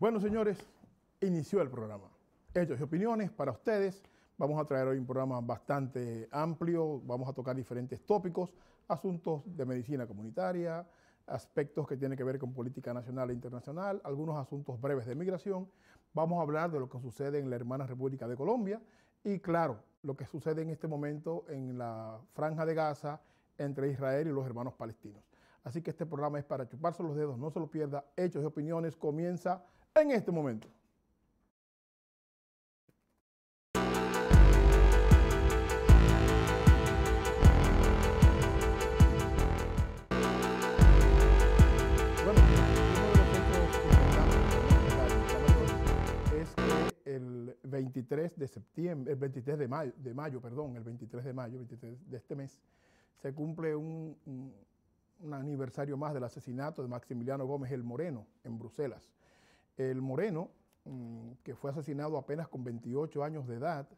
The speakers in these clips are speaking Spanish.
Bueno, señores, inició el programa. Hechos y opiniones para ustedes. Vamos a traer hoy un programa bastante amplio. Vamos a tocar diferentes tópicos, asuntos de medicina comunitaria, aspectos que tienen que ver con política nacional e internacional, algunos asuntos breves de migración. Vamos a hablar de lo que sucede en la hermana República de Colombia y, claro, lo que sucede en este momento en la Franja de Gaza entre Israel y los hermanos palestinos. Así que este programa es para chuparse los dedos, no se lo pierda. Hechos y opiniones comienza en este momento. Bueno, uno de los hechos importantes es que el 23 de mayo de este mes, se cumple un aniversario más del asesinato de Maximiliano Gómez el Moreno en Bruselas. El Moreno, que fue asesinado apenas con 28 años de edad,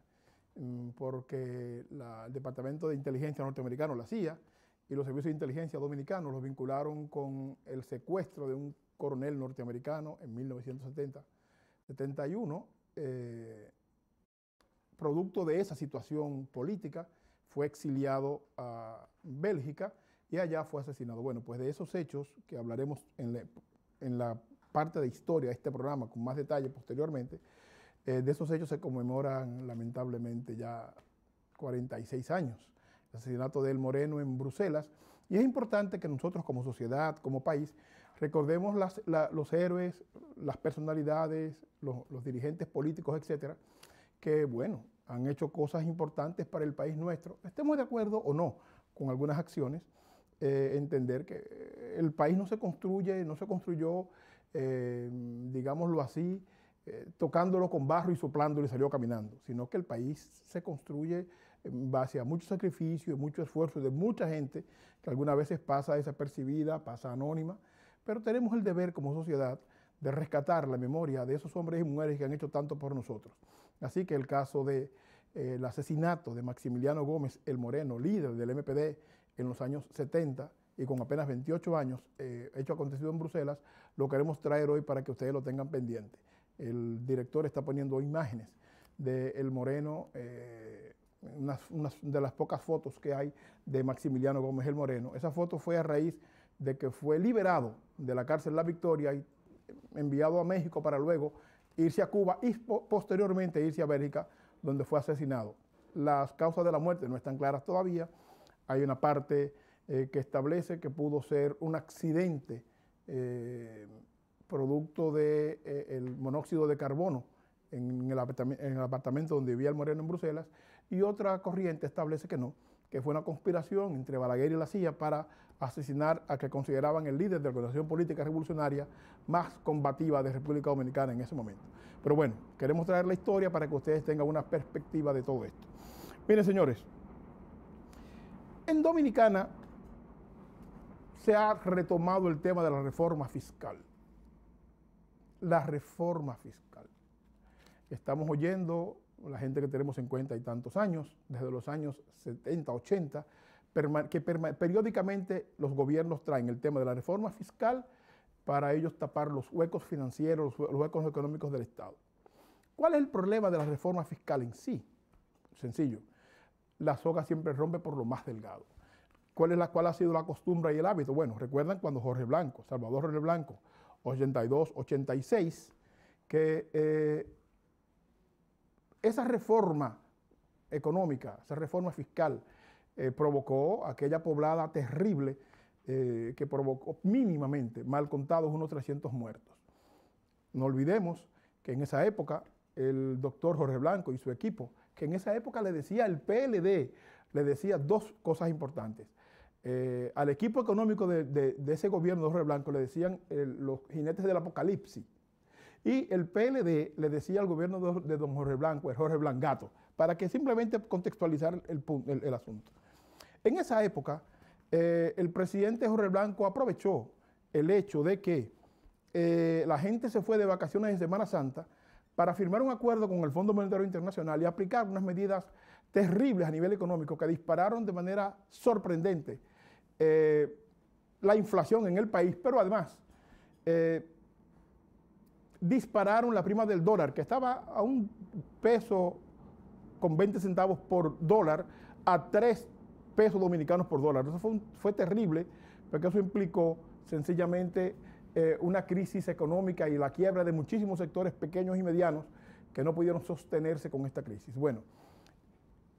porque el Departamento de Inteligencia norteamericano, la CIA, y los servicios de inteligencia dominicanos los vincularon con el secuestro de un coronel norteamericano en 1971. Producto de esa situación política, fue exiliado a Bélgica y allá fue asesinado. Bueno, pues de esos hechos que hablaremos en la parte de historia de este programa con más detalle posteriormente, de esos hechos se conmemoran lamentablemente ya 46 años, el asesinato de El Moreno en Bruselas, y es importante que nosotros como sociedad, como país, recordemos los héroes, las personalidades, los dirigentes políticos, etcétera, que bueno, han hecho cosas importantes para el país nuestro, estemos de acuerdo o no con algunas acciones, entender que el país no se construyó, digámoslo así, tocándolo con barro y soplándolo y salió caminando, sino que el país se construye en base a mucho sacrificio y mucho esfuerzo de mucha gente que algunas veces pasa desapercibida, pasa anónima, pero tenemos el deber como sociedad de rescatar la memoria de esos hombres y mujeres que han hecho tanto por nosotros. Así que el caso del asesinato de Maximiliano Gómez el Moreno, líder del MPD en los años 70 y con apenas 28 años, hecho acontecido en Bruselas, lo queremos traer hoy para que ustedes lo tengan pendiente. El director está poniendo imágenes de El Moreno, unas de las pocas fotos que hay de Maximiliano Gómez el Moreno. Esa foto fue a raíz de que fue liberado de la cárcel La Victoria y enviado a México para luego irse a Cuba y posteriormente irse a Bélgica, donde fue asesinado. Las causas de la muerte no están claras todavía. Hay una parte que establece que pudo ser un accidente producto del monóxido de carbono en el apartamento donde vivía El Moreno en Bruselas, y otra corriente establece que no, que fue una conspiración entre Balaguer y la CIA para asesinar a que consideraban el líder de la organización política revolucionaria más combativa de República Dominicana en ese momento. Pero bueno, queremos traer la historia para que ustedes tengan una perspectiva de todo esto. Miren, señores, en Dominicana se ha retomado el tema de la reforma fiscal. La reforma fiscal. Estamos oyendo, la gente que tenemos 50 y tantos años, desde los años 70, 80, que periódicamente los gobiernos traen el tema de la reforma fiscal para ellos tapar los huecos financieros, los huecos económicos del Estado. ¿Cuál es el problema de la reforma fiscal en sí? Sencillo, la soga siempre rompe por lo más delgado. ¿Cuál ha sido la costumbre y el hábito? Bueno, recuerdan cuando Salvador Jorge Blanco, 82, 86, que esa reforma económica, esa reforma fiscal, provocó aquella poblada terrible que provocó mínimamente, mal contados, unos 300 muertos. No olvidemos que en esa época el doctor Jorge Blanco y su equipo, que en esa época le decía el PLD, le decía dos cosas importantes. Al equipo económico de ese gobierno de Jorge Blanco le decían los jinetes del apocalipsis. Y el PLD le decía al gobierno de don Jorge Blanco, el Jorge Blangato, para que simplemente contextualizar el asunto. En esa época, el presidente Jorge Blanco aprovechó el hecho de que la gente se fue de vacaciones en Semana Santa para firmar un acuerdo con el Fondo Monetario Internacional y aplicar unas medidas terribles a nivel económico que dispararon de manera sorprendente la inflación en el país, pero además dispararon la prima del dólar, que estaba a un peso con 20 centavos por dólar, a 3 pesos dominicanos por dólar. Eso fue terrible, porque eso implicó sencillamente una crisis económica y la quiebra de muchísimos sectores pequeños y medianos que no pudieron sostenerse con esta crisis. Bueno,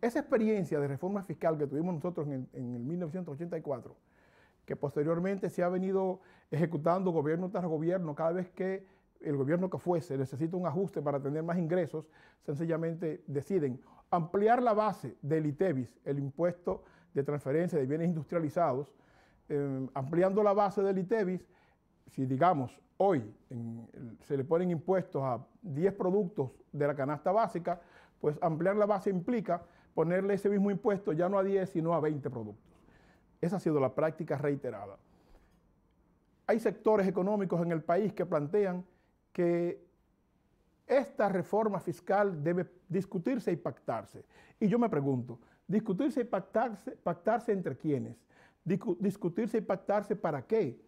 esa experiencia de reforma fiscal que tuvimos nosotros en el 1984, que posteriormente se ha venido ejecutando gobierno tras gobierno, cada vez que el gobierno que fuese necesita un ajuste para tener más ingresos, sencillamente deciden ampliar la base del ITEVIS, el impuesto de transferencia de bienes industrializados, ampliando la base del ITEVIS. Si digamos hoy se le ponen impuestos a 10 productos de la canasta básica, pues ampliar la base implica ponerle ese mismo impuesto ya no a 10, sino a 20 productos. Esa ha sido la práctica reiterada. Hay sectores económicos en el país que plantean que esta reforma fiscal debe discutirse y pactarse. Y yo me pregunto, ¿discutirse y pactarse entre quiénes? ¿Discutirse y pactarse para qué?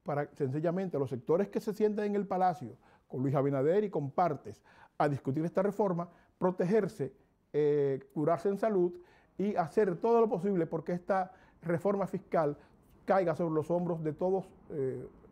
Para sencillamente los sectores que se sientan en el Palacio con Luis Abinader y con partes a discutir esta reforma, protegerse, curarse en salud y hacer todo lo posible porque esta reforma fiscal caiga sobre los hombros de todos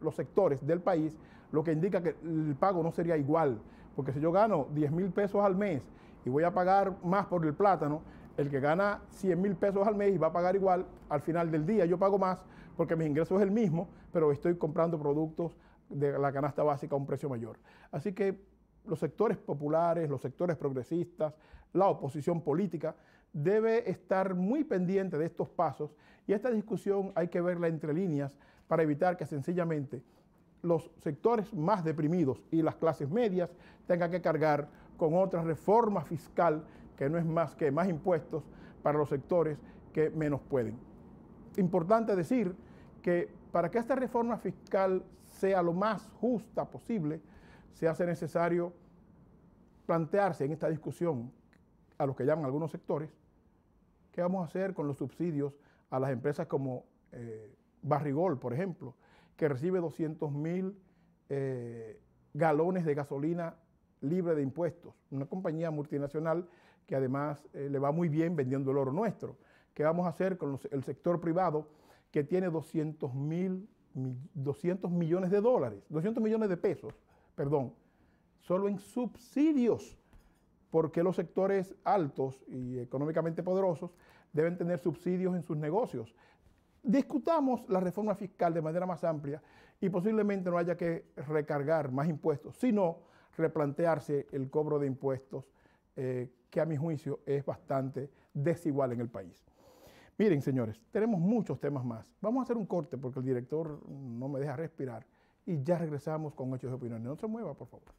los sectores del país, lo que indica que el pago no sería igual, porque si yo gano 10,000 pesos al mes y voy a pagar más por el plátano, el que gana 100,000 pesos al mes y va a pagar igual, al final del día yo pago más porque mi ingreso es el mismo, pero estoy comprando productos de la canasta básica a un precio mayor. Así que los sectores populares, los sectores progresistas, la oposición política, debe estar muy pendiente de estos pasos y esta discusión hay que verla entre líneas para evitar que sencillamente los sectores más deprimidos y las clases medias tengan que cargar con otra reforma fiscal que no es más que más impuestos para los sectores que menos pueden. Importante decir que para que esta reforma fiscal sea lo más justa posible, se hace necesario plantearse en esta discusión a lo que llaman algunos sectores, ¿qué vamos a hacer con los subsidios a las empresas como Barrigol, por ejemplo, que recibe 200,000 galones de gasolina libre de impuestos? Una compañía multinacional que además le va muy bien vendiendo el oro nuestro. ¿Qué vamos a hacer con el sector privado que tiene 200 millones de dólares, 200 millones de pesos, perdón, solo en subsidios? Porque los sectores altos y económicamente poderosos deben tener subsidios en sus negocios. Discutamos la reforma fiscal de manera más amplia y posiblemente no haya que recargar más impuestos, sino replantearse el cobro de impuestos, que a mi juicio es bastante desigual en el país. Miren, señores, tenemos muchos temas más. Vamos a hacer un corte porque el director no me deja respirar y ya regresamos con Hechos de Opinión. No se mueva, por favor.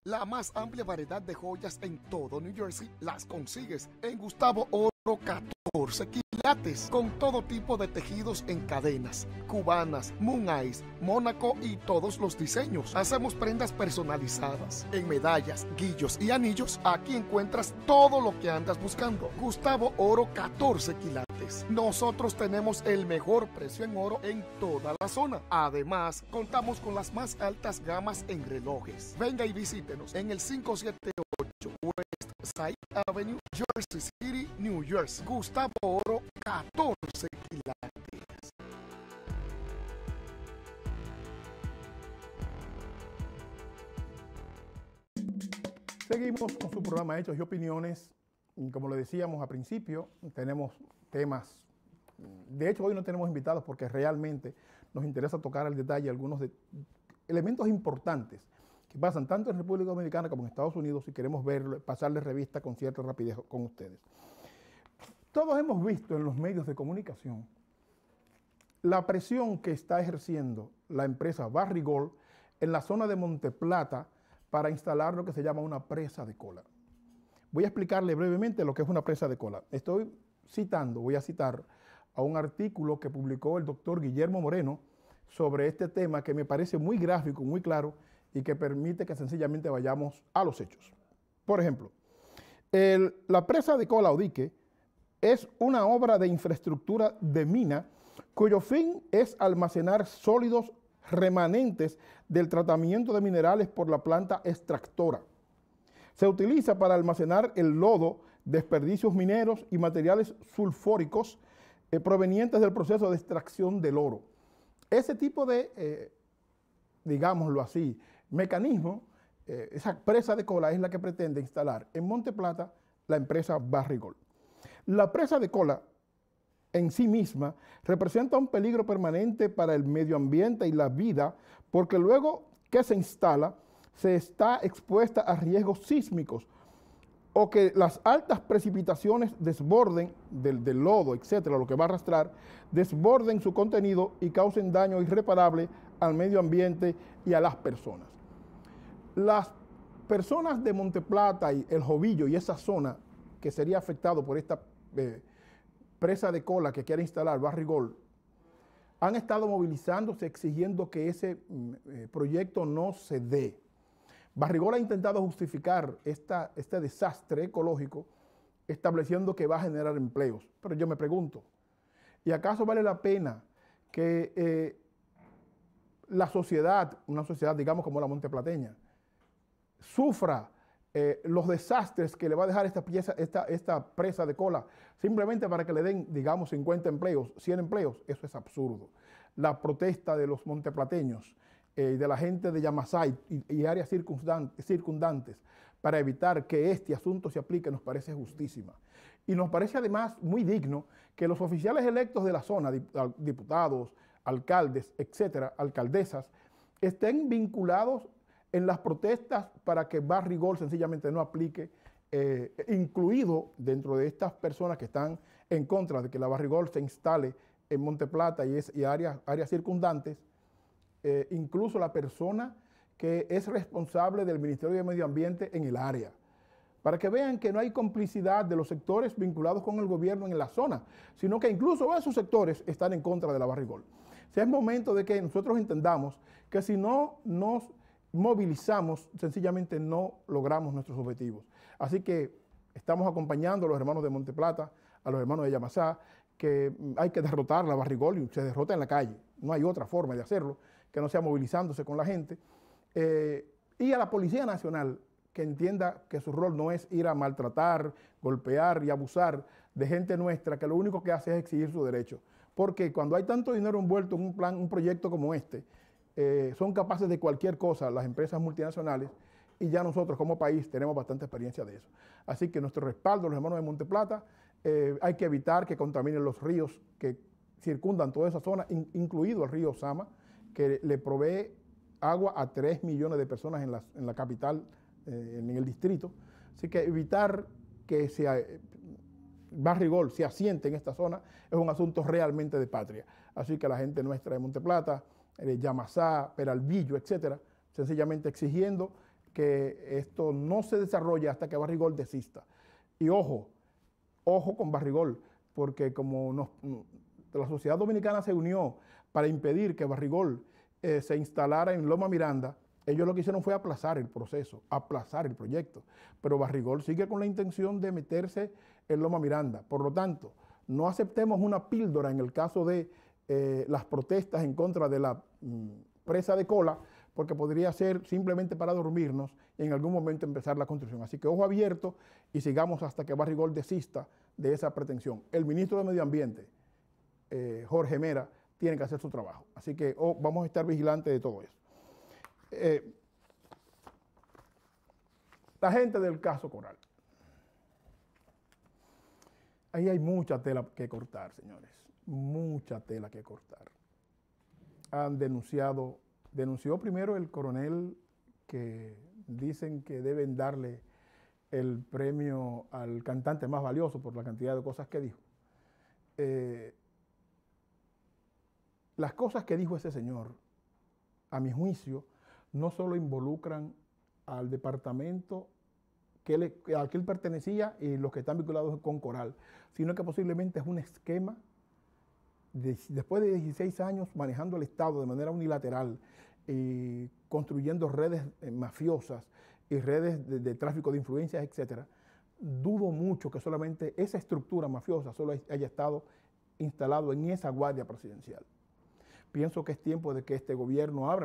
La más amplia variedad de joyas en todo New Jersey las consigues en Gustavo Oro 14 quilates, con todo tipo de tejidos en cadenas, cubanas, Moon Eyes, Mónaco y todos los diseños. Hacemos prendas personalizadas en medallas, guillos y anillos. Aquí encuentras todo lo que andas buscando. Gustavo Oro 14 quilates. Nosotros tenemos el mejor precio en oro en toda la zona. Además, contamos con las más altas gamas en relojes. Venga y visítenos en el 578 West Side Avenue, Jersey City, New Jersey. Gustavo Oro 14 quilates. Seguimos con su programa Hechos y Opiniones. Y como le decíamos al principio, tenemos temas. De hecho, hoy no tenemos invitados porque realmente nos interesa tocar al detalle algunos elementos importantes que pasan tanto en República Dominicana como en Estados Unidos y queremos pasarles revista con cierta rapidez con ustedes. Todos hemos visto en los medios de comunicación la presión que está ejerciendo la empresa Barrigold en la zona de Monteplata para instalar lo que se llama una presa de cola. Voy a explicarle brevemente lo que es una presa de cola. Voy a citar a un artículo que publicó el doctor Guillermo Moreno sobre este tema que me parece muy gráfico, muy claro y que permite que sencillamente vayamos a los hechos. Por ejemplo, la presa de cola o dique es una obra de infraestructura de mina cuyo fin es almacenar sólidos remanentes del tratamiento de minerales por la planta extractora. Se utiliza para almacenar el lodo, desperdicios mineros y materiales sulfúricos provenientes del proceso de extracción del oro. Ese tipo de, digámoslo así, mecanismo, esa presa de cola es la que pretende instalar en Monteplata la empresa Barrigold. La presa de cola en sí misma representa un peligro permanente para el medio ambiente y la vida, porque luego que se instala, se está expuesta a riesgos sísmicos o que las altas precipitaciones desborden del lodo, etcétera, lo que va a arrastrar, desborden su contenido y causen daño irreparable al medio ambiente y a las personas. Las personas de Monteplata y El Jovillo y esa zona que sería afectado por esta presa de cola que quiere instalar Barrigold, han estado movilizándose exigiendo que ese proyecto no se dé. Barrigold ha intentado justificar este desastre ecológico estableciendo que va a generar empleos. Pero yo me pregunto, ¿y acaso vale la pena que la sociedad, una sociedad digamos como la monteplateña, sufra los desastres que le va a dejar esta presa de cola simplemente para que le den, digamos, 50 empleos, 100 empleos? Eso es absurdo. La protesta de los monteplateños, de la gente de Yamasay y áreas circundantes para evitar que este asunto se aplique nos parece justísima. Y nos parece además muy digno que los oficiales electos de la zona, diputados, alcaldes, etcétera, alcaldesas, estén vinculados en las protestas para que Barrigold sencillamente no aplique, incluido dentro de estas personas que están en contra de que la Barrigold se instale en Monteplata y áreas circundantes, incluso la persona que es responsable del Ministerio de Medio Ambiente en el área, para que vean que no hay complicidad de los sectores vinculados con el gobierno en la zona, sino que incluso esos sectores están en contra de la Barrigold. O sea, es momento de que nosotros entendamos que si no nos movilizamos, sencillamente no logramos nuestros objetivos. Así que estamos acompañando a los hermanos de Monteplata, a los hermanos de Yamasá, que hay que derrotar la Barrigold y se derrota en la calle. No hay otra forma de hacerlo que no sea movilizándose con la gente. Y a la Policía Nacional, que entienda que su rol no es ir a maltratar, golpear y abusar de gente nuestra, que lo único que hace es exigir su derecho. Porque cuando hay tanto dinero envuelto en un proyecto como este, son capaces de cualquier cosa las empresas multinacionales y ya nosotros como país tenemos bastante experiencia de eso. Así que nuestro respaldo a los hermanos de Monteplata, hay que evitar que contaminen los ríos que circundan toda esa zona, incluido el río Sama, que le provee agua a 3 millones de personas en la capital, en el distrito. Así que evitar que Barrigold se asiente en esta zona es un asunto realmente de patria. Así que la gente nuestra de Monteplata, Yamasá, Peralvillo, etcétera, sencillamente exigiendo que esto no se desarrolle hasta que Barrigold desista. Y ojo con Barrigold, porque como la sociedad dominicana se unió para impedir que Barrigold se instalara en Loma Miranda, ellos lo que hicieron fue aplazar el proceso, aplazar el proyecto. Pero Barrigold sigue con la intención de meterse en Loma Miranda. Por lo tanto, no aceptemos una píldora en el caso de las protestas en contra de la presa de cola, porque podría ser simplemente para dormirnos y en algún momento empezar la construcción. Así que ojo abierto y sigamos hasta que Barrigold desista de esa pretensión. El ministro de Medio Ambiente, Jorge Mera, tiene que hacer su trabajo. Así que vamos a estar vigilantes de todo eso. La gente del caso Coral. Ahí hay mucha tela que cortar, señores. Mucha tela que cortar. Denunció primero el coronel que dicen que deben darle el premio al cantante más valioso por la cantidad de cosas que dijo. Las cosas que dijo ese señor, a mi juicio, no solo involucran al departamento al que él pertenecía y los que están vinculados con Coral, sino que posiblemente es un esquema después de 16 años manejando el Estado de manera unilateral, construyendo redes mafiosas y redes de tráfico de influencias, etc. Dudo mucho que solamente esa estructura mafiosa solo haya estado instalado en esa guardia presidencial. Pienso que es tiempo de que este gobierno abra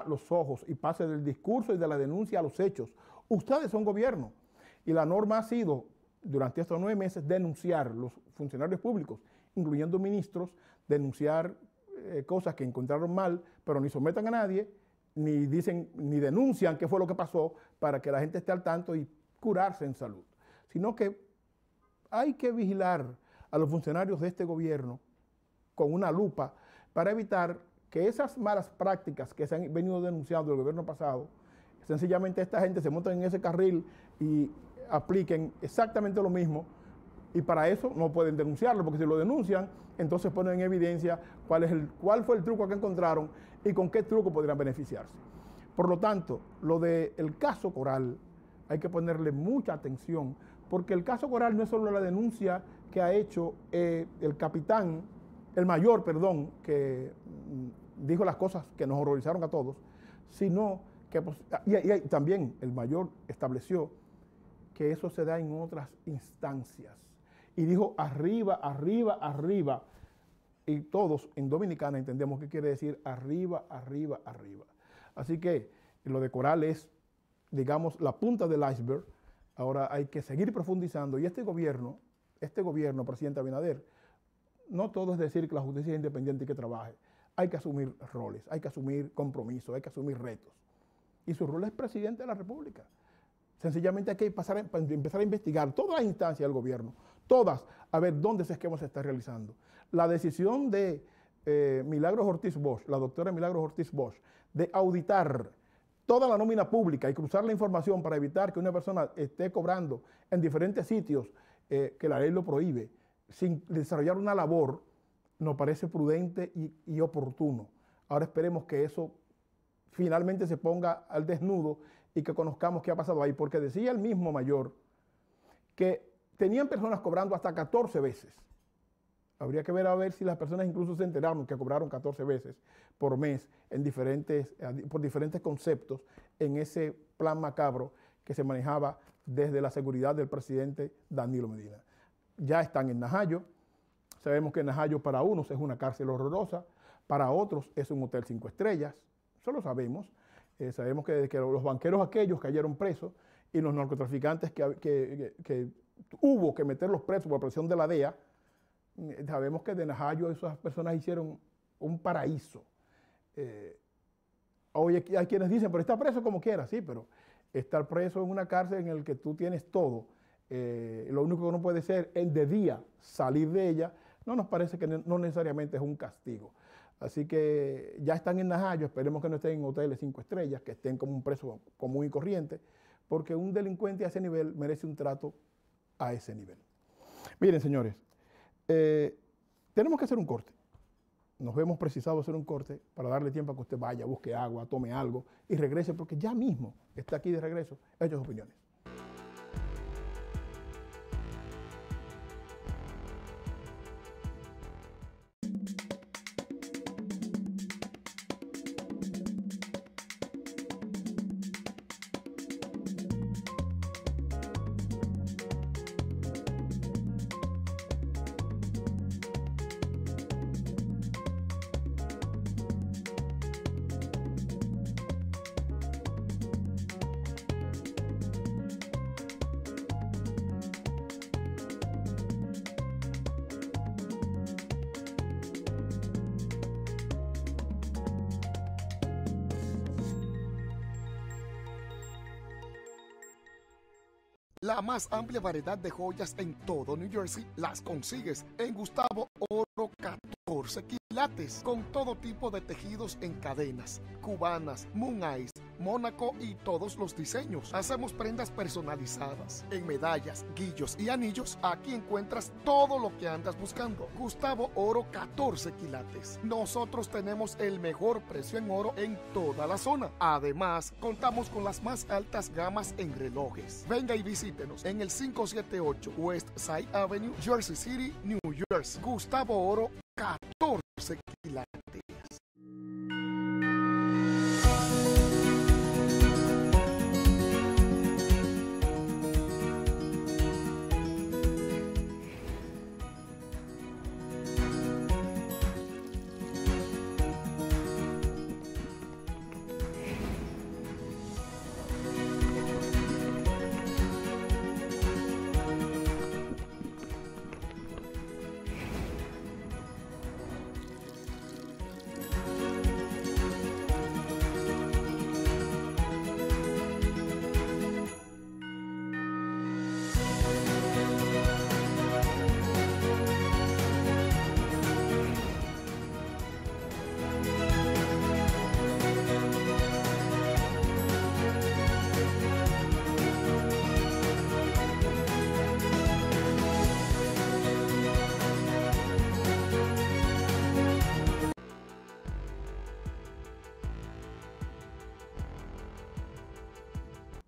los ojos y pase del discurso y de la denuncia a los hechos. Ustedes son gobierno y la norma ha sido, durante estos 9 meses, denunciar los funcionarios públicos, incluyendo ministros, denunciar cosas que encontraron mal, pero ni sometan a nadie, ni denuncian qué fue lo que pasó para que la gente esté al tanto y curarse en salud. Sino que hay que vigilar a los funcionarios de este gobierno con una lupa para evitar que esas malas prácticas que se han venido denunciando del gobierno pasado, sencillamente esta gente se monta en ese carril y apliquen exactamente lo mismo, y para eso no pueden denunciarlo, porque si lo denuncian, entonces ponen en evidencia cuál fue el truco que encontraron y con qué truco podrían beneficiarse. Por lo tanto, lo del caso Coral hay que ponerle mucha atención, porque el caso Coral no es solo la denuncia que ha hecho el mayor, que dijo las cosas que nos horrorizaron a todos, sino que y también el mayor estableció que eso se da en otras instancias. Y dijo arriba, arriba, arriba. Y todos en Dominicana entendemos qué quiere decir arriba, arriba, arriba. Así que lo de Coral es, digamos, la punta del iceberg. Ahora hay que seguir profundizando. Y este gobierno, presidente Abinader, no todo es decir que la justicia es independiente y que trabaje. Hay que asumir roles, hay que asumir compromisos, hay que asumir retos. Y su rol es presidente de la República. Sencillamente hay que empezar a investigar todas las instancias del gobierno, todas, a ver dónde ese esquema se está realizando. La decisión de Milagros Ortiz Bosch, la doctora Milagros Ortiz Bosch, de auditar toda la nómina pública y cruzar la información para evitar que una persona esté cobrando en diferentes sitios que la ley lo prohíbe, sin desarrollar una labor, nos parece prudente y oportuno. Ahora esperemos que eso finalmente se ponga al desnudo y que conozcamos qué ha pasado ahí, porque decía el mismo mayor que tenían personas cobrando hasta 14 veces. Habría que ver a ver si las personas incluso se enteraron que cobraron 14 veces por mes por diferentes conceptos en ese plan macabro que se manejaba desde la seguridad del presidente Danilo Medina. Ya están en Najayo. Sabemos que Najayo para unos es una cárcel horrorosa, para otros es un hotel 5 estrellas. Eso lo sabemos. Sabemos que los banqueros aquellos cayeron presos y los narcotraficantes que hubo que meterlos presos por presión de la DEA, sabemos que de Najayo esas personas hicieron un paraíso. Hoy hay quienes dicen, pero está preso como quiera, sí, pero estar preso en una cárcel en la que tú tienes todo, lo único que no puede ser el de día salir de ella, no nos parece que no necesariamente es un castigo. Así que ya están en Najayo, esperemos que no estén en hoteles 5 estrellas, que estén como un preso común y corriente, porque un delincuente a ese nivel merece un trato a ese nivel. Miren, señores, tenemos que hacer un corte. Nos vemos precisados hacer un corte para darle tiempo a que usted vaya, busque agua, tome algo y regrese, porque ya mismo está aquí de regreso Hechos Opiniones. La más amplia variedad de joyas en todo New Jersey las consigues en Gustavo Oro 14 quilates, con todo tipo de tejidos en cadenas, cubanas, moon eyes, Mónaco y todos los diseños. Hacemos prendas personalizadas en medallas, guillos y anillos. Aquí encuentras todo lo que andas buscando. Gustavo Oro 14 quilates. Nosotros tenemos el mejor precio en oro en toda la zona. Además, contamos con las más altas gamas en relojes. Venga y visítenos en el 578 West Side Avenue, Jersey City, New Jersey. Gustavo Oro 14 quilates.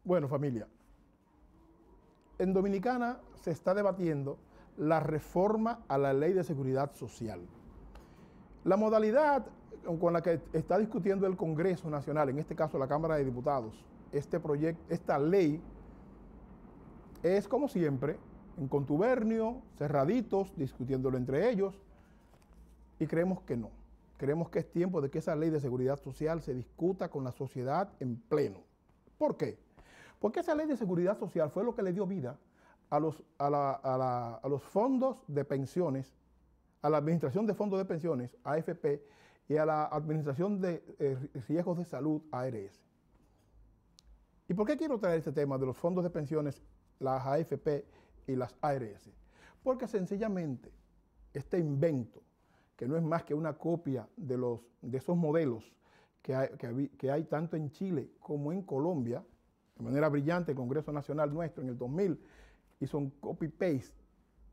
Bueno, familia, en Dominicana se está debatiendo la reforma a la Ley de Seguridad Social. La modalidad con la que está discutiendo el Congreso Nacional, en este caso la Cámara de Diputados, esta ley, es como siempre, en contubernio, cerraditos, discutiéndolo entre ellos, y creemos que no. Creemos que es tiempo de que esa Ley de Seguridad Social se discuta con la sociedad en pleno. ¿Por qué? Porque esa Ley de Seguridad Social fue lo que le dio vida a los fondos de pensiones, a la Administración de Fondos de Pensiones, AFP, y a la Administración de Riesgos de Salud, ARS. ¿Y por qué quiero traer este tema de los fondos de pensiones, las AFP y las ARS? Porque sencillamente este invento, que no es más que una copia de esos modelos que hay tanto en Chile como en Colombia, de manera brillante, el Congreso Nacional nuestro en el 2000 hizo un copy-paste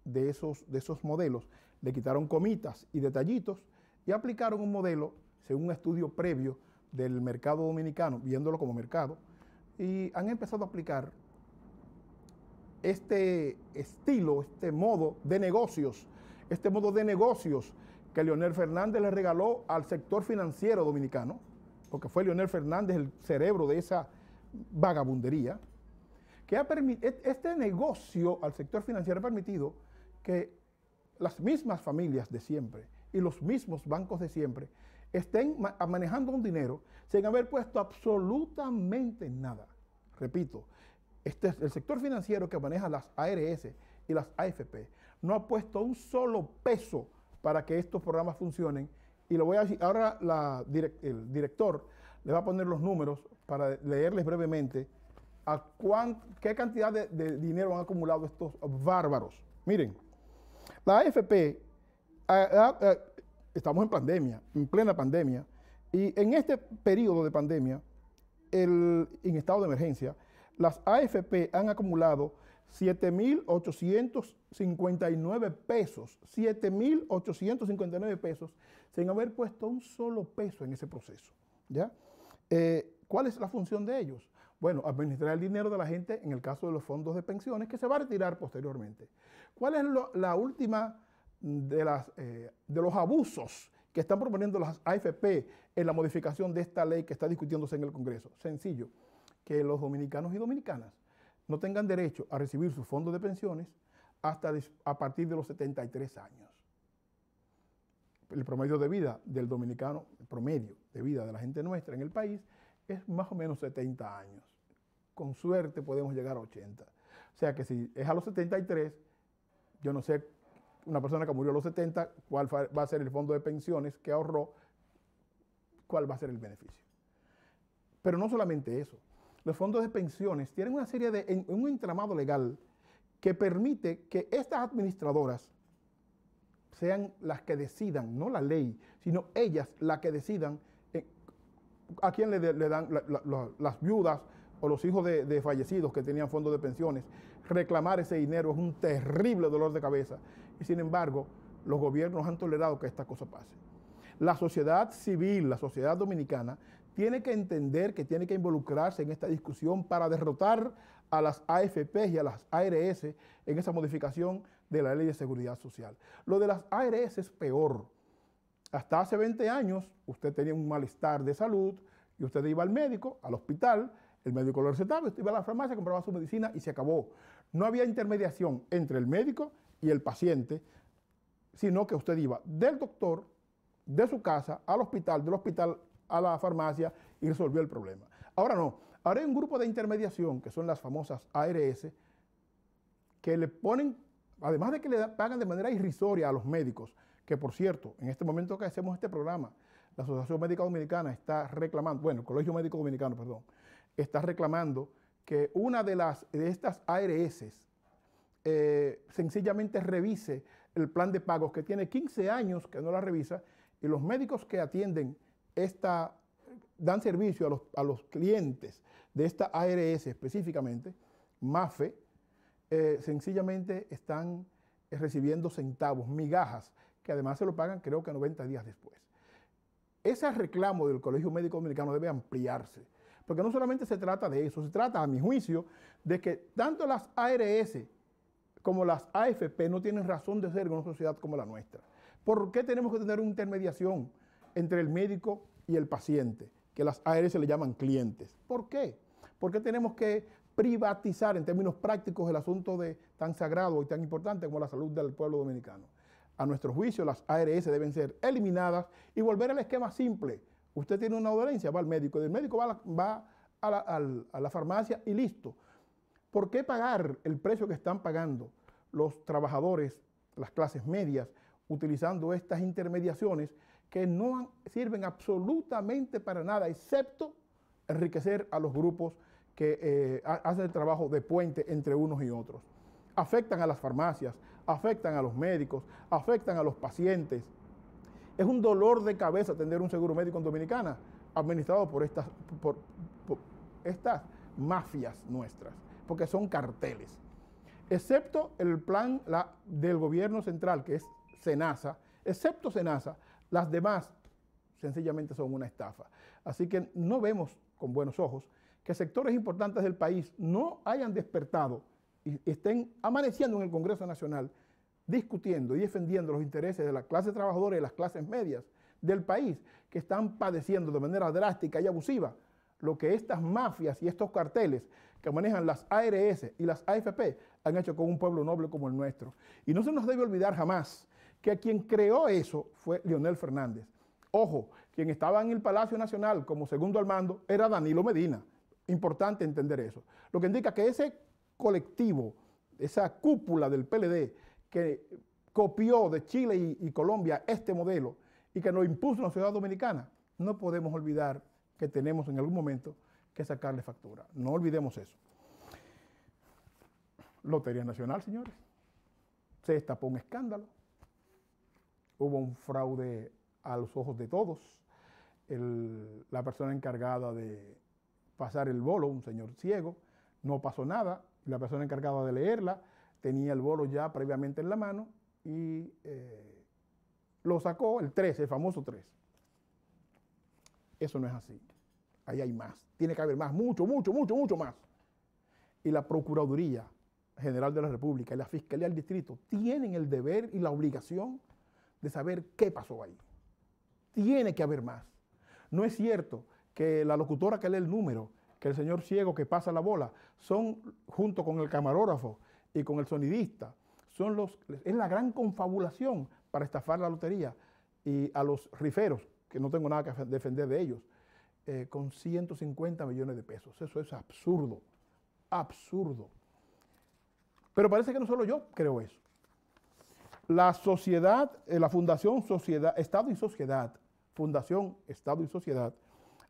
de esos modelos, le quitaron comitas y detallitos y aplicaron un modelo según un estudio previo del mercado dominicano, viéndolo como mercado, y han empezado a aplicar este estilo, este modo de negocios que Leonel Fernández le regaló al sector financiero dominicano, porque fue Leonel Fernández el cerebro de esa vagabundería, que este negocio al sector financiero ha permitido que las mismas familias de siempre y los mismos bancos de siempre estén manejando un dinero sin haber puesto absolutamente nada. Repito, el sector financiero que maneja las ARS y las AFP no ha puesto un solo peso para que estos programas funcionen, y lo voy a decir, ahora el director le va a poner los números para leerles brevemente qué cantidad de dinero han acumulado estos bárbaros. Miren, la AFP, estamos en pandemia, en plena pandemia, y en este periodo de pandemia, en estado de emergencia, las AFP han acumulado 7.859 pesos, 7.859 pesos, sin haber puesto un solo peso en ese proceso, ¿ya? ¿Cuál es la función de ellos? Bueno, administrar el dinero de la gente en el caso de los fondos de pensiones que se va a retirar posteriormente. ¿Cuál es la última de los abusos que están proponiendo las AFP en la modificación de esta ley que está discutiéndose en el Congreso? Sencillo, que los dominicanos y dominicanas no tengan derecho a recibir sus fondos de pensiones hasta a partir de los 73 años. El promedio de vida del dominicano, el promedio de vida de la gente nuestra en el país es más o menos 70 años. Con suerte podemos llegar a 80. O sea que si es a los 73, yo no sé, una persona que murió a los 70, cuál va a ser el fondo de pensiones que ahorró, cuál va a ser el beneficio. Pero no solamente eso. los fondos de pensiones tienen una serie de, un entramado legal que permite que estas administradoras sean las que decidan, no la ley, sino ellas las que decidan a quién le dan las viudas o los hijos de fallecidos que tenían fondos de pensiones. Reclamar ese dinero es un terrible dolor de cabeza y sin embargo los gobiernos han tolerado que esta cosa pase. La sociedad civil, la sociedad dominicana, tiene que entender que tiene que involucrarse en esta discusión para derrotar a las AFP y a las ARS en esa modificación de la Ley de Seguridad Social. Lo de las ARS es peor. Hasta hace 20 años usted tenía un malestar de salud y usted iba al médico, al hospital, el médico lo recetaba, usted iba a la farmacia, compraba su medicina y se acabó. No había intermediación entre el médico y el paciente, sino que usted iba del doctor, de su casa, al hospital, del hospital a la farmacia y resolvió el problema. Ahora no, ahora hay un grupo de intermediación que son las famosas ARS que le ponen, además de que le pagan de manera irrisoria a los médicos, que por cierto, en este momento que hacemos este programa, la Asociación Médica Dominicana está reclamando, bueno, el Colegio Médico Dominicano, perdón, está reclamando que una de estas ARS sencillamente revise el plan de pagos que tiene 15 años que no la revisa y los médicos que atienden dan servicio a los clientes de esta ARS específicamente, MAFE, sencillamente están recibiendo centavos, migajas, que además se lo pagan creo que 90 días después. Ese reclamo del Colegio Médico Dominicano debe ampliarse, porque no solamente se trata de eso, se trata, a mi juicio, de que tanto las ARS como las AFP no tienen razón de ser en una sociedad como la nuestra. ¿Por qué tenemos que tener una intermediación entre el médico y el paciente, que las ARS le llaman clientes? ¿Por qué? ¿Por qué tenemos que privatizar en términos prácticos el asunto tan sagrado y tan importante como la salud del pueblo dominicano? A nuestro juicio, las ARS deben ser eliminadas y volver al esquema simple. Usted tiene una dolencia, va al médico, y el médico va a la farmacia y listo. ¿Por qué pagar el precio que están pagando los trabajadores, las clases medias, utilizando estas intermediaciones que no sirven absolutamente para nada, excepto enriquecer a los grupos que hacen el trabajo de puente entre unos y otros? Afectan a las farmacias, afectan a los médicos, afectan a los pacientes. Es un dolor de cabeza tener un seguro médico en Dominicana administrado por estas mafias nuestras, porque son carteles. Excepto el plan del gobierno central, que es SENASA, excepto SENASA, las demás sencillamente son una estafa. Así que no vemos con buenos ojos que sectores importantes del país no hayan despertado y estén amaneciendo en el Congreso Nacional discutiendo y defendiendo los intereses de la clase trabajadora y las clases medias del país, que están padeciendo de manera drástica y abusiva lo que estas mafias y estos carteles que manejan las ARS y las AFP han hecho con un pueblo noble como el nuestro. Y no se nos debe olvidar jamás que quien creó eso fue Leonel Fernández. Ojo, quien estaba en el Palacio Nacional como segundo al mando era Danilo Medina. Importante entender eso. Lo que indica que ese colectivo, esa cúpula del PLD que copió de Chile y Colombia este modelo y que nos impuso en la sociedad dominicana, no podemos olvidar que tenemos en algún momento que sacarle factura. No olvidemos eso. Lotería Nacional, señores. Se destapó un escándalo. Hubo un fraude a los ojos de todos. La persona encargada de pasar el bolo, un señor ciego, no pasó nada. La persona encargada de leerla tenía el bolo ya previamente en la mano y lo sacó el 3, el famoso 3. Eso no es así. Ahí hay más. Tiene que haber más, mucho más. Y la Procuraduría General de la República y la Fiscalía del Distrito tienen el deber y la obligación de saber qué pasó ahí. Tiene que haber más. No es cierto que la locutora que lee el número, que el señor ciego que pasa la bola, son, junto con el camarógrafo y con el sonidista, es la gran confabulación para estafar la lotería y a los riferos, que no tengo nada que defender de ellos, con 150 millones de pesos. Eso es absurdo, absurdo. Pero parece que no solo yo creo eso. La sociedad, la Fundación Estado y Sociedad, Fundación Estado y Sociedad,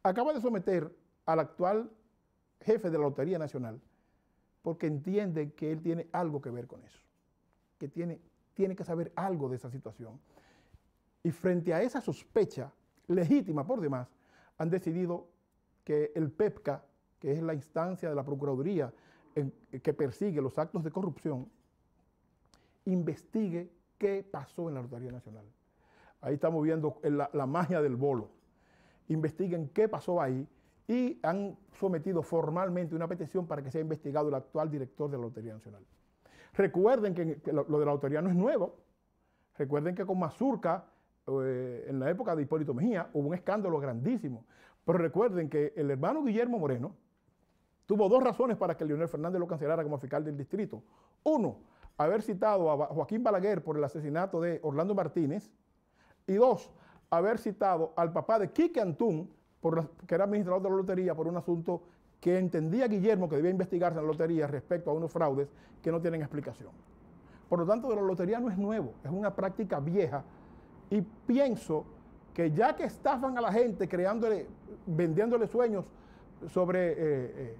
acaba de someter al actual jefe de la Lotería Nacional, porque entiende que él tiene algo que ver con eso, que tiene que saber algo de esa situación. Y frente a esa sospecha legítima por demás, han decidido que el PEPCA, que es la instancia de la Procuraduría que persigue los actos de corrupción, investigue qué pasó en la Lotería Nacional. Ahí estamos viendo la magia del bolo. Investiguen qué pasó ahí y han sometido formalmente una petición para que sea investigado el actual director de la Lotería Nacional. Recuerden que lo de la lotería no es nuevo. Recuerden que con Mazurca, en la época de Hipólito Mejía, hubo un escándalo grandísimo. Pero recuerden que el hermano Guillermo Moreno tuvo dos razones para que Leonel Fernández lo cancelara como fiscal del distrito. Uno, haber citado a Joaquín Balaguer por el asesinato de Orlando Martínez. Y dos, haber citado al papá de Quique Antún, que era administrador de la lotería, por un asunto que entendía Guillermo que debía investigarse en la lotería respecto a unos fraudes que no tienen explicación. Por lo tanto, la lotería no es nuevo, es una práctica vieja, y pienso que ya que estafan a la gente vendiéndole sueños sobre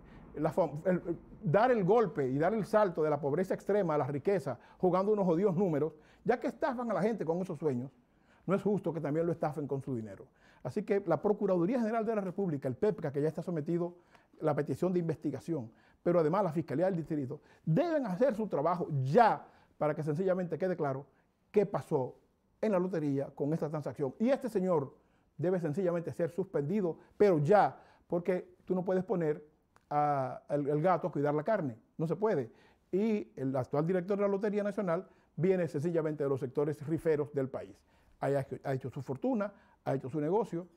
dar el golpe y dar el salto de la pobreza extrema a la riqueza, jugando unos odios números, ya que estafan a la gente con esos sueños, no es justo que también lo estafen con su dinero. Así que la Procuraduría General de la República, el PEPCA, que ya está sometido a la petición de investigación, pero además la Fiscalía del Distrito, deben hacer su trabajo ya para que sencillamente quede claro qué pasó en la lotería con esta transacción. Y este señor debe sencillamente ser suspendido, pero ya, porque tú no puedes poner al gato a cuidar la carne, no se puede. Y el actual director de la Lotería Nacional viene sencillamente de los sectores riferos del país. Ha hecho su fortuna, ha hecho su negocio,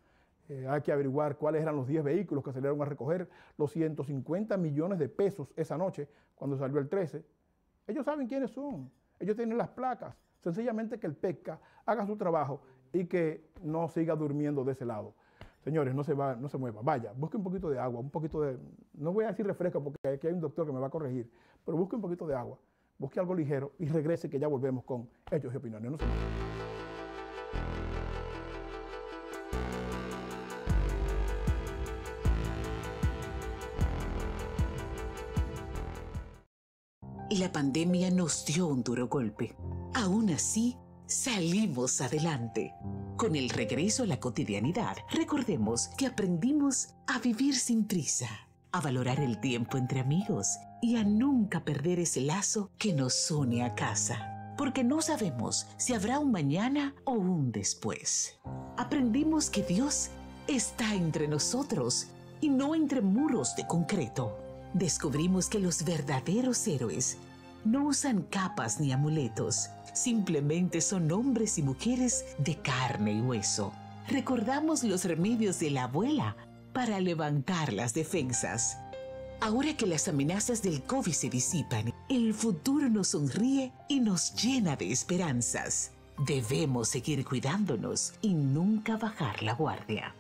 hay que averiguar cuáles eran los 10 vehículos que salieron a recoger los 150 millones de pesos esa noche cuando salió el 13. Ellos saben quiénes son, ellos tienen las placas. Sencillamente que el PEPCA haga su trabajo y que no siga durmiendo de ese lado. Señores, no se mueva. Vaya, busque un poquito de agua, un poquito de... No voy a decir refresco porque aquí hay un doctor que me va a corregir, pero busque un poquito de agua, busque algo ligero y regrese que ya volvemos con Hechos y Opiniones. No se mueva. La pandemia nos dio un duro golpe. Aún así, salimos adelante. Con el regreso a la cotidianidad, recordemos que aprendimos a vivir sin prisa, a valorar el tiempo entre amigos y a nunca perder ese lazo que nos une a casa. Porque no sabemos si habrá un mañana o un después. Aprendimos que Dios está entre nosotros y no entre muros de concreto. Descubrimos que los verdaderos héroes no usan capas ni amuletos, simplemente son hombres y mujeres de carne y hueso. Recordamos los remedios de la abuela para levantar las defensas. Ahora que las amenazas del COVID se disipan, el futuro nos sonríe y nos llena de esperanzas. Debemos seguir cuidándonos y nunca bajar la guardia.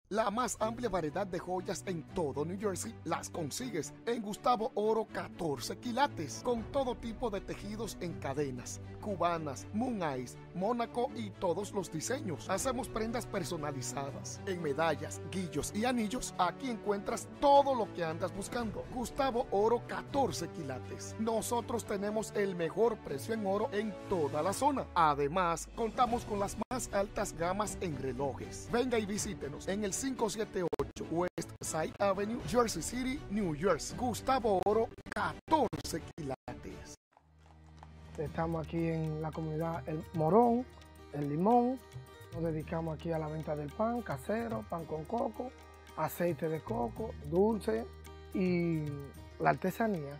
La más amplia variedad de joyas en todo New Jersey las consigues en Gustavo Oro 14 quilates, con todo tipo de tejidos en cadenas, cubanas, moon eyes, mónaco y todos los diseños. Hacemos prendas personalizadas en medallas, guillos y anillos. Aquí encuentras todo lo que andas buscando. Gustavo Oro 14 quilates. Nosotros tenemos el mejor precio en oro en toda la zona. Además, contamos con las más altas gamas en relojes. Venga y visítenos en el 578 West Side Avenue, Jersey City, New Jersey. Gustavo Oro 14 quilates. Estamos aquí en la comunidad El Morón, El Limón. Nos dedicamos aquí a la venta del pan casero, pan con coco, aceite de coco, dulce y la artesanía.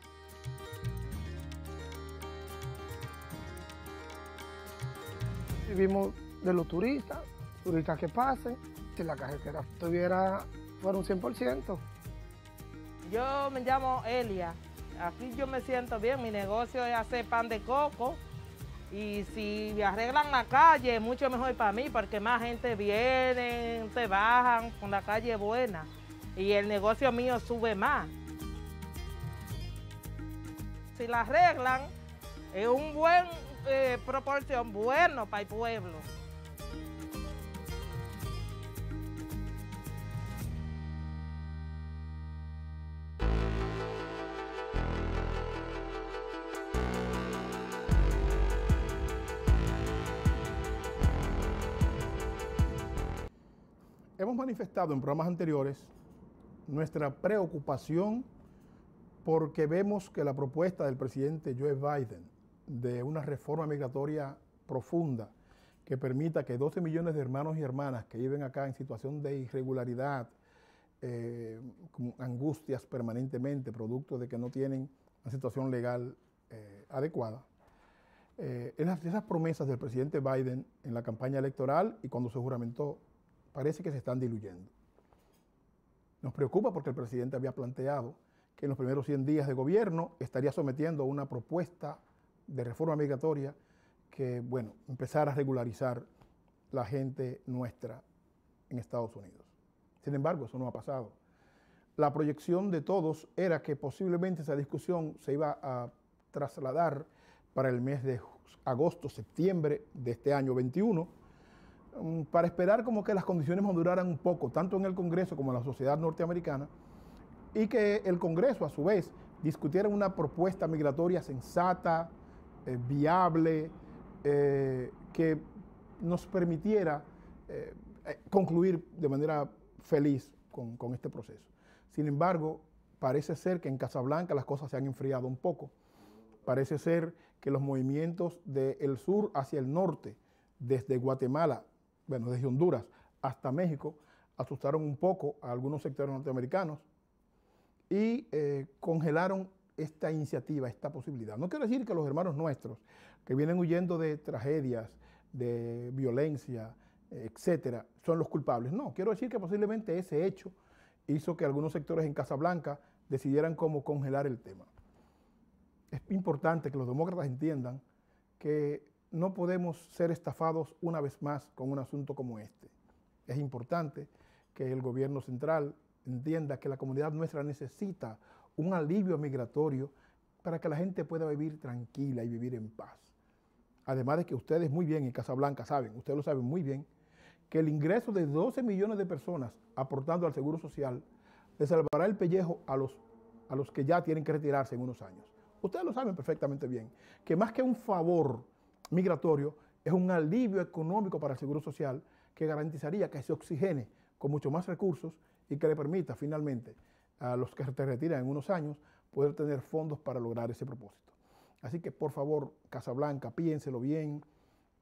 Vivimos de los turistas que pasen. Si la carretera fuera un 100%. Yo me llamo Elia. Aquí yo me siento bien. Mi negocio es hacer pan de coco. Y si me arreglan la calle, mucho mejor para mí, porque más gente viene, se bajan con la calle buena. Y el negocio mío sube más. Si la arreglan, es un buen proporción bueno para el pueblo. hemos manifestado en programas anteriores nuestra preocupación porque vemos que la propuesta del presidente Joe Biden de una reforma migratoria profunda que permita que 12 millones de hermanos y hermanas que viven acá en situación de irregularidad, con angustias permanentemente, producto de que no tienen una situación legal adecuada, esas promesas del presidente Biden en la campaña electoral y cuando se juramentó, parece que se están diluyendo. Nos preocupa porque el presidente había planteado que en los primeros 100 días de gobierno estaría sometiendo una propuesta de reforma migratoria que, bueno, empezara a regularizar la gente nuestra en Estados Unidos. Sin embargo, eso no ha pasado. La proyección de todos era que posiblemente esa discusión se iba a trasladar para el mes de agosto, septiembre de este año 21, para esperar como que las condiciones maduraran un poco, tanto en el Congreso como en la sociedad norteamericana, y que el Congreso, a su vez, discutiera una propuesta migratoria sensata, viable, que nos permitiera concluir de manera feliz con este proceso. Sin embargo, parece ser que en Casablanca las cosas se han enfriado un poco. Parece ser que los movimientos del sur hacia el norte, desde Guatemala, bueno, desde Honduras hasta México, asustaron un poco a algunos sectores norteamericanos y congelaron esta iniciativa, esta posibilidad. No quiero decir que los hermanos nuestros, que vienen huyendo de tragedias, de violencia, etcétera, son los culpables. No, quiero decir que posiblemente ese hecho hizo que algunos sectores en Casablanca decidieran cómo congelar el tema. Es importante que los demócratas entiendan que no podemos ser estafados una vez más con un asunto como este. Es importante que el gobierno central entienda que la comunidad nuestra necesita un alivio migratorio para que la gente pueda vivir tranquila y vivir en paz. Además de que ustedes muy bien en Casablanca saben, ustedes lo saben muy bien, que el ingreso de 12 millones de personas aportando al Seguro Social le salvará el pellejo a los que ya tienen que retirarse en unos años. Ustedes lo saben perfectamente bien, que más que un favor migratorio, es un alivio económico para el Seguro Social que garantizaría que se oxigene con mucho más recursos y que le permita finalmente a los que se retiran en unos años poder tener fondos para lograr ese propósito. Así que por favor, Casablanca, piénselo bien,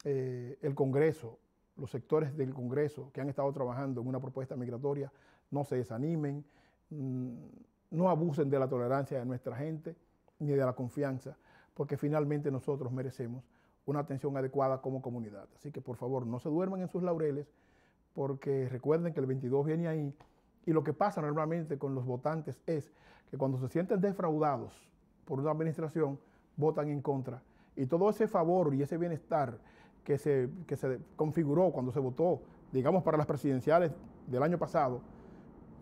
el Congreso, los sectores del Congreso que han estado trabajando en una propuesta migratoria, no se desanimen, no abusen de la tolerancia de nuestra gente ni de la confianza, porque finalmente nosotros merecemos una atención adecuada como comunidad. Así que por favor, no se duerman en sus laureles, porque recuerden que el 22 viene ahí, y lo que pasa normalmente con los votantes es que cuando se sienten defraudados por una administración, votan en contra. Y todo ese favor y ese bienestar que se configuró cuando se votó, digamos, para las presidenciales del año pasado,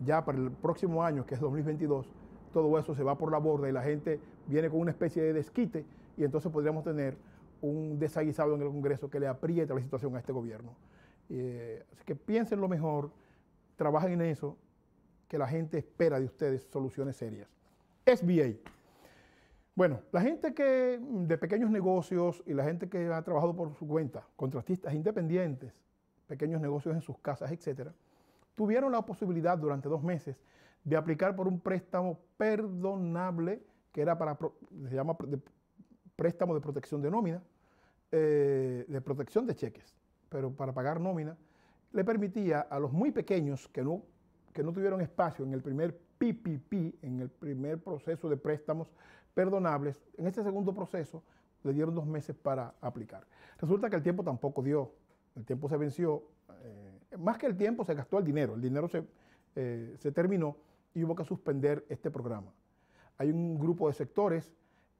ya para el próximo año, que es 2022, todo eso se va por la borda y la gente viene con una especie de desquite y entonces podríamos tener un desaguisado en el Congreso que le aprieta la situación a este gobierno. Así que piensen lo mejor, trabajen en eso, que la gente espera de ustedes soluciones serias. SBA. Bueno, la gente de pequeños negocios y la gente que ha trabajado por su cuenta, contratistas independientes, pequeños negocios en sus casas, etcétera, tuvieron la posibilidad durante 2 meses de aplicar por un préstamo perdonable que era se llama préstamo de protección de nómina, de protección de cheques, pero para pagar nómina, le permitía a los muy pequeños que no tuvieron espacio en el primer PPP, en el primer proceso de préstamos perdonables, en este segundo proceso le dieron 2 meses para aplicar. Resulta que el tiempo tampoco dio, el tiempo se venció, más que el tiempo se gastó el dinero se terminó y hubo que suspender este programa. Hay un grupo de sectores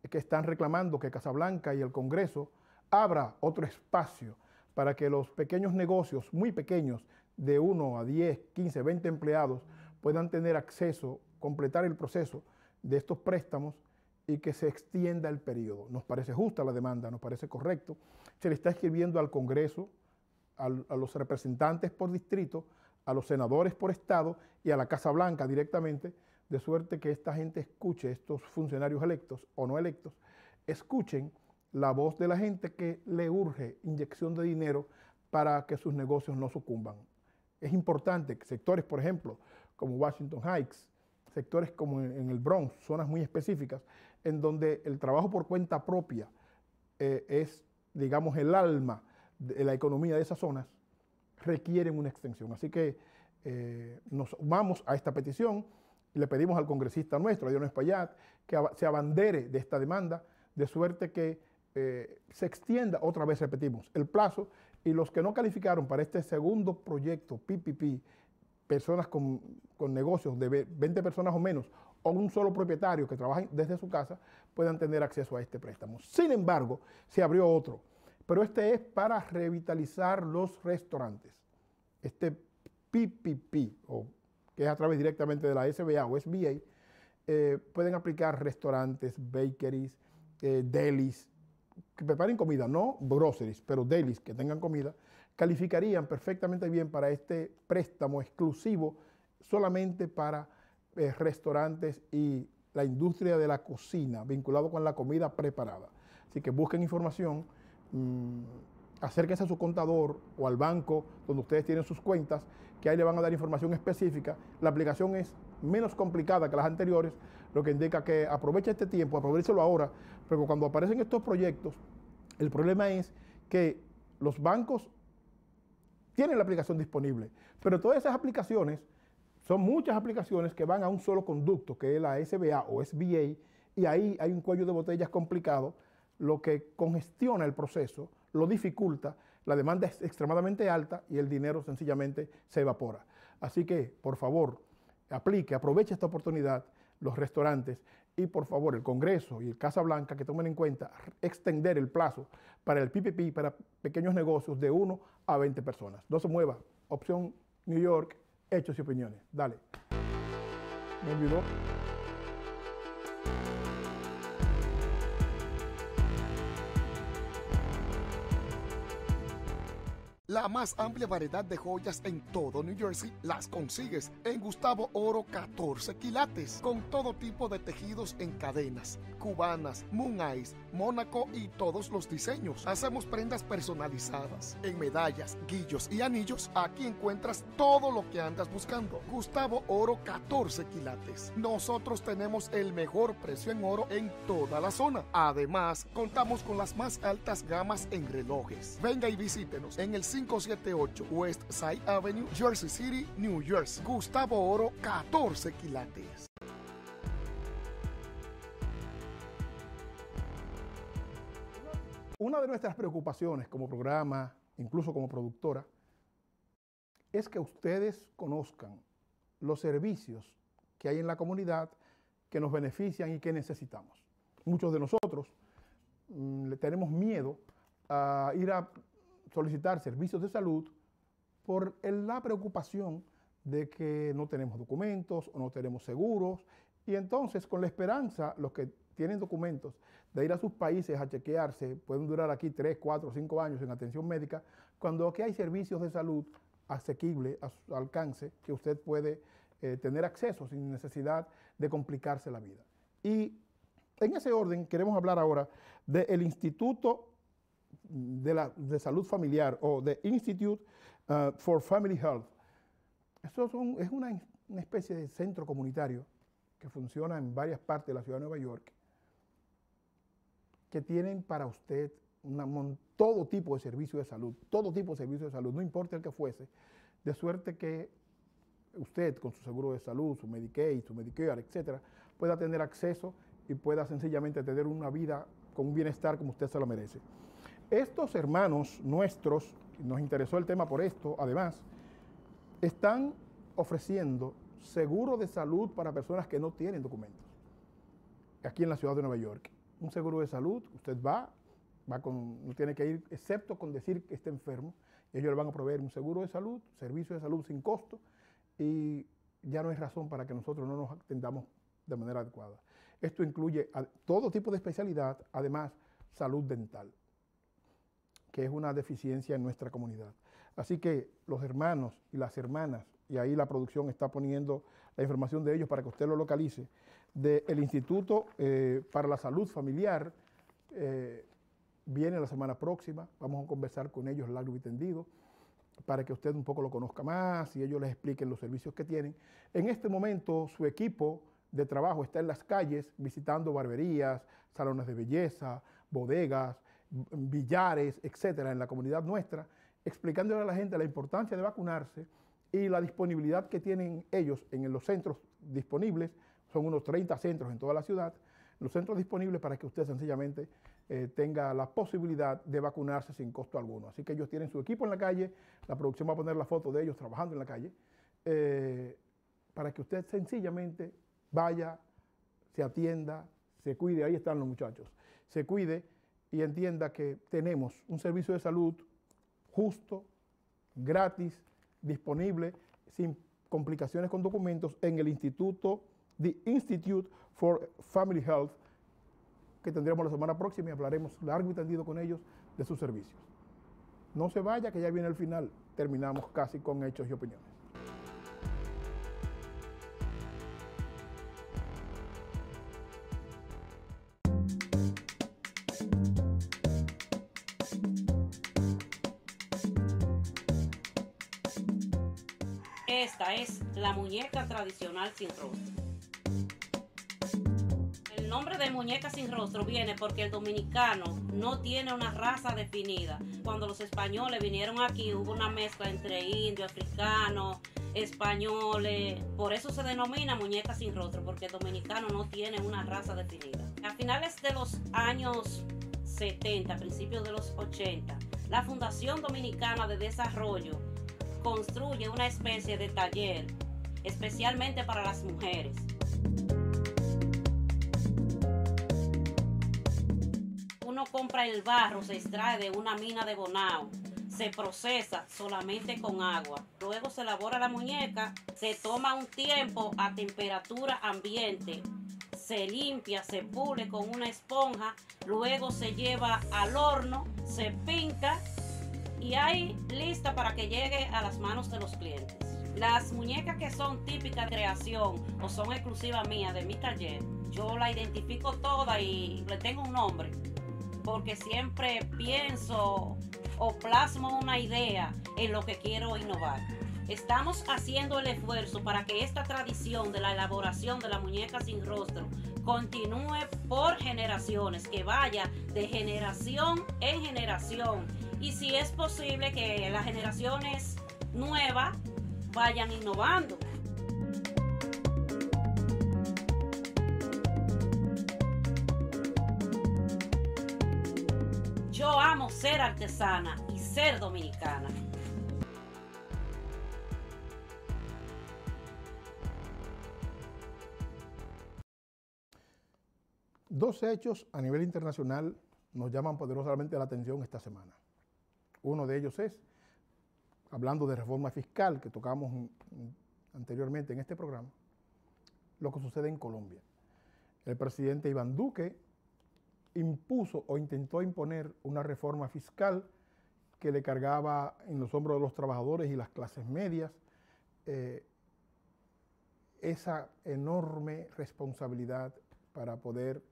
que están reclamando que Casablanca y el Congreso abra otro espacio para que los pequeños negocios, muy pequeños, de 1 a 10, 15, 20 empleados, puedan tener acceso, completar el proceso de estos préstamos y que se extienda el periodo. Nos parece justa la demanda, nos parece correcto. Se le está escribiendo al Congreso, a los representantes por distrito, a los senadores por estado y a la Casa Blanca directamente, de suerte que esta gente escuche, estos funcionarios electos o no electos, escuchen la voz de la gente que le urge inyección de dinero para que sus negocios no sucumban. es importante que sectores, por ejemplo, como Washington Heights, sectores como en el Bronx, zonas muy específicas, en donde el trabajo por cuenta propia es, digamos, el alma de la economía de esas zonas, requieren una extensión. Así que nos sumamos a esta petición y le pedimos al congresista nuestro, a Dionis Payat, que se abandere de esta demanda, de suerte que se extienda, otra vez repetimos, el plazo, y los que no calificaron para este segundo proyecto PPP, personas con negocios de 20 personas o menos, o un solo propietario que trabaja desde su casa, puedan tener acceso a este préstamo. Sin embargo, se abrió otro, pero este es para revitalizar los restaurantes. Este PPP, que es a través directamente de la SBA o SBA, pueden aplicar restaurantes, bakeries, delis, que preparen comida, no groceries, pero delis que tengan comida, calificarían perfectamente bien para este préstamo exclusivo solamente para restaurantes y la industria de la cocina, vinculado con la comida preparada. Así que busquen información, acérquense a su contador o al banco donde ustedes tienen sus cuentas, que ahí le van a dar información específica. La aplicación es menos complicada que las anteriores, lo que indica que aproveche este tiempo, aprovechelo ahora, porque cuando aparecen estos proyectos, el problema es que los bancos tienen la aplicación disponible, pero todas esas aplicaciones son muchas aplicaciones que van a un solo conducto, que es la SBA o SBA, y ahí hay un cuello de botellas complicado, lo que congestiona el proceso, lo dificulta, la demanda es extremadamente alta y el dinero sencillamente se evapora. Así que, por favor, aproveche esta oportunidad los restaurantes y, por favor, el Congreso y el Casa Blanca que tomen en cuenta extender el plazo para el PPP para pequeños negocios de 1 a 20 personas. No se mueva. Opción New York, hechos y opiniones. Dale. Me olvidó. La más amplia variedad de joyas en todo New Jersey las consigues en Gustavo Oro 14 quilates, con todo tipo de tejidos en cadenas, cubanas, moon eyes, mónaco y todos los diseños. Hacemos prendas personalizadas en medallas, guillos y anillos. Aquí encuentras todo lo que andas buscando. Gustavo Oro 14 quilates. Nosotros tenemos el mejor precio en oro en toda la zona. Además, contamos con las más altas gamas en relojes. Venga y visítenos en el 578 West Side Avenue, Jersey City, New Jersey. Gustavo Oro 14 quilates. Una de nuestras preocupaciones como programa, incluso como productora, es que ustedes conozcan los servicios que hay en la comunidad que nos benefician y que necesitamos. Muchos de nosotros le tenemos miedo a ir a solicitar servicios de salud por la preocupación de que no tenemos documentos o no tenemos seguros, y entonces con la esperanza los que tienen documentos de ir a sus países a chequearse pueden durar aquí 3, 4, 5 años en atención médica, cuando aquí hay servicios de salud asequibles a su alcance que usted puede tener acceso sin necesidad de complicarse la vida. Y en ese orden queremos hablar ahora del Instituto de Salud Familiar o de Institute for Family Health. Esto es una especie de centro comunitario que funciona en varias partes de la ciudad de Nueva York, que tienen para usted todo tipo de servicio de salud, no importa el que fuese, de suerte que usted con su seguro de salud, su Medicaid, su Medicare, etcétera, pueda tener acceso y pueda sencillamente tener una vida con un bienestar como usted se lo merece. Estos hermanos nuestros, nos interesó el tema por esto, además, están ofreciendo seguro de salud para personas que no tienen documentos, aquí en la ciudad de Nueva York. Un seguro de salud, usted no tiene que ir, excepto con decir que está enfermo, y ellos le van a proveer un seguro de salud, servicio de salud sin costo, y ya no hay razón para que nosotros no nos atendamos de manera adecuada. Esto incluye todo tipo de especialidad, además salud dental, que es una deficiencia en nuestra comunidad. Así que los hermanos y las hermanas, y ahí la producción está poniendo la información de ellos para que usted lo localice, del Instituto para la Salud Familiar, viene la semana próxima, vamos a conversar con ellos largo y tendido, para que usted un poco lo conozca más y ellos les expliquen los servicios que tienen. En este momento su equipo de trabajo está en las calles visitando barberías, salones de belleza, bodegas, billares, etcétera, en la comunidad nuestra, explicándole a la gente la importancia de vacunarse y la disponibilidad que tienen ellos en los centros disponibles. Son unos 30 centros en toda la ciudad, los centros disponibles para que usted sencillamente tenga la posibilidad de vacunarse sin costo alguno. Así que ellos tienen su equipo en la calle, la producción va a poner la foto de ellos trabajando en la calle, para que usted sencillamente vaya, se atienda, se cuide, ahí están los muchachos, se cuide y entienda que tenemos un servicio de salud justo, gratis, disponible, sin complicaciones con documentos en el The Institute for Family Health, que tendremos la semana próxima y hablaremos largo y tendido con ellos de sus servicios. No se vaya, que ya viene el final. Terminamos casi con hechos y opiniones. Esta es la muñeca tradicional sin rostro. El nombre de muñeca sin rostro viene porque el dominicano no tiene una raza definida. Cuando los españoles vinieron aquí hubo una mezcla entre indios, africanos, españoles. Por eso se denomina muñeca sin rostro, porque el dominicano no tiene una raza definida. A finales de los años 70, principios de los 80, la Fundación Dominicana de Desarrollo construye una especie de taller especialmente para las mujeres. Uno compra el barro, se extrae de una mina de Bonao, se procesa solamente con agua, luego se elabora la muñeca, se toma un tiempo a temperatura ambiente, se limpia, se pule con una esponja, luego se lleva al horno, se pinta y ahí lista para que llegue a las manos de los clientes. Las muñecas que son típicas de creación o son exclusivas mías de mi taller, yo la identifico toda y le tengo un nombre, porque siempre pienso o plasmo una idea en lo que quiero innovar. Estamos haciendo el esfuerzo para que esta tradición de la elaboración de la muñeca sin rostro continúe por generaciones, que vaya de generación en generación. Y si es posible que las generaciones nuevas vayan innovando. Yo amo ser artesana y ser dominicana. Dos hechos a nivel internacional nos llaman poderosamente la atención esta semana. Uno de ellos es, hablando de reforma fiscal que tocamos anteriormente en este programa, lo que sucede en Colombia. El presidente Iván Duque impuso o intentó imponer una reforma fiscal que le cargaba en los hombros de los trabajadores y las clases medias esa enorme responsabilidad para poder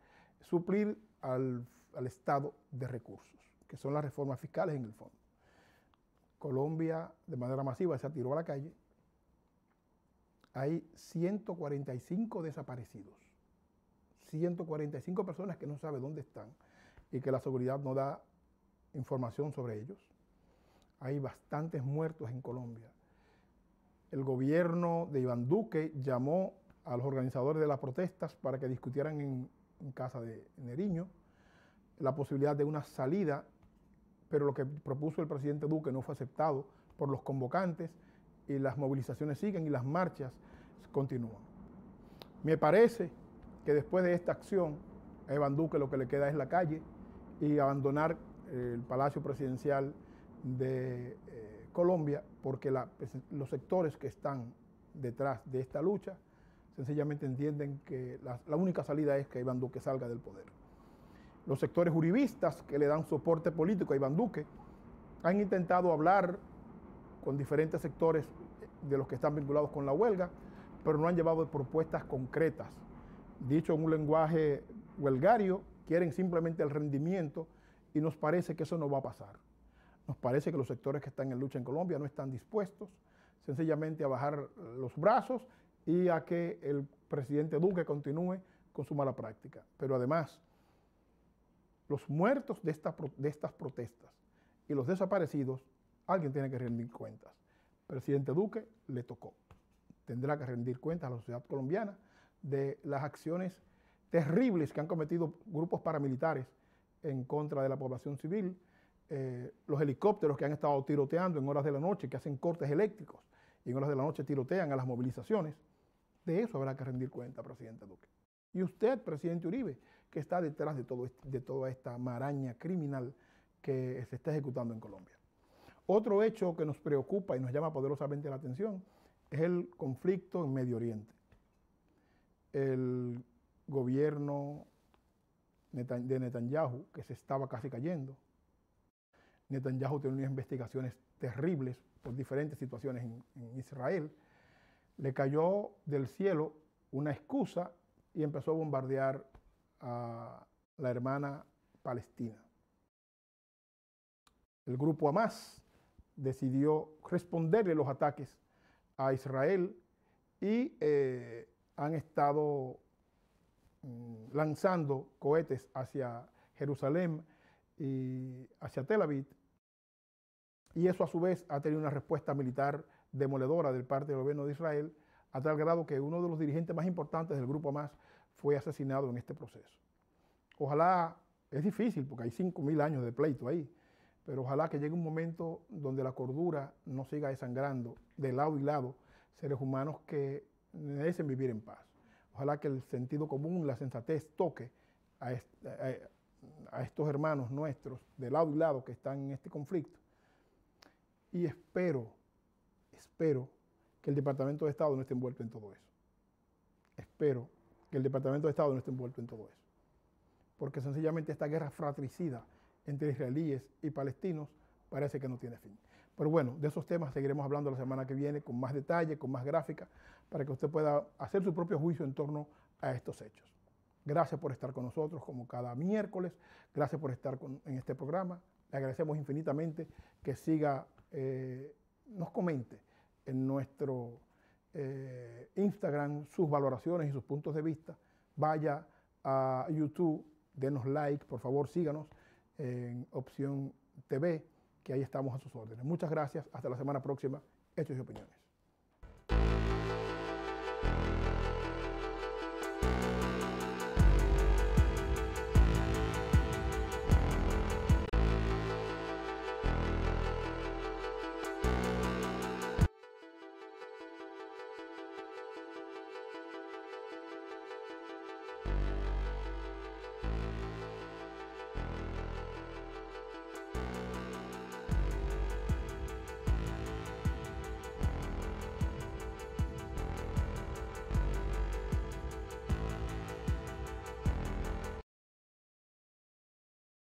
suplir al Estado de recursos, que son las reformas fiscales en el fondo. Colombia, de manera masiva, se tiró a la calle. Hay 145 desaparecidos, 145 personas que no saben dónde están y que la seguridad no da información sobre ellos. Hay bastantes muertos en Colombia. El gobierno de Iván Duque llamó a los organizadores de las protestas para que discutieran en casa de Nariño la posibilidad de una salida, pero lo que propuso el presidente Duque no fue aceptado por los convocantes y las movilizaciones siguen y las marchas continúan. Me parece que después de esta acción a Iván Duque lo que le queda es la calle y abandonar el Palacio Presidencial de Colombia, porque los sectores que están detrás de esta lucha sencillamente entienden que la única salida es que Iván Duque salga del poder. Los sectores uribistas que le dan soporte político a Iván Duque han intentado hablar con diferentes sectores de los que están vinculados con la huelga, pero no han llevado propuestas concretas. Dicho en un lenguaje huelgario, quieren simplemente el rendimiento y nos parece que eso no va a pasar. Nos parece que los sectores que están en lucha en Colombia no están dispuestos sencillamente a bajar los brazos y a que el presidente Duque continúe con su mala práctica. Pero además, los muertos de estas protestas y los desaparecidos, alguien tiene que rendir cuentas. Presidente Duque le tocó. Tendrá que rendir cuentas a la sociedad colombiana de las acciones terribles que han cometido grupos paramilitares en contra de la población civil, los helicópteros que han estado tiroteando en horas de la noche, que hacen cortes eléctricos y en horas de la noche tirotean a las movilizaciones. De eso habrá que rendir cuenta, presidente Duque. Y usted, presidente Uribe, que está detrás de toda esta maraña criminal que se está ejecutando en Colombia. Otro hecho que nos preocupa y nos llama poderosamente la atención es el conflicto en Medio Oriente. El gobierno de Netanyahu, que se estaba casi cayendo. Netanyahu tiene unas investigaciones terribles por diferentes situaciones en Israel. Le cayó del cielo una excusa y empezó a bombardear a la hermana Palestina. El grupo Hamas decidió responderle los ataques a Israel y han estado lanzando cohetes hacia Jerusalén y hacia Tel Aviv, y eso a su vez ha tenido una respuesta militar demoledora del parte del gobierno de Israel, a tal grado que uno de los dirigentes más importantes del grupo Hamas fue asesinado en este proceso. Ojalá, es difícil porque hay 5.000 años de pleito ahí, pero ojalá que llegue un momento donde la cordura no siga desangrando de lado y lado seres humanos que merecen vivir en paz. Ojalá que el sentido común, la sensatez toque a estos hermanos nuestros de lado y lado que están en este conflicto. Y espero que el Departamento de Estado no esté envuelto en todo eso. Espero que el Departamento de Estado no esté envuelto en todo eso. Porque sencillamente esta guerra fratricida entre israelíes y palestinos parece que no tiene fin. Pero bueno, de esos temas seguiremos hablando la semana que viene con más detalle, con más gráfica, para que usted pueda hacer su propio juicio en torno a estos hechos. Gracias por estar con nosotros como cada miércoles, gracias por estar en este programa. Le agradecemos infinitamente que siga, nos comente en nuestro Instagram sus valoraciones y sus puntos de vista. Vaya a YouTube, denos like, por favor síganos en Opción TV, que ahí estamos a sus órdenes. Muchas gracias, hasta la semana próxima. Hechos y opiniones.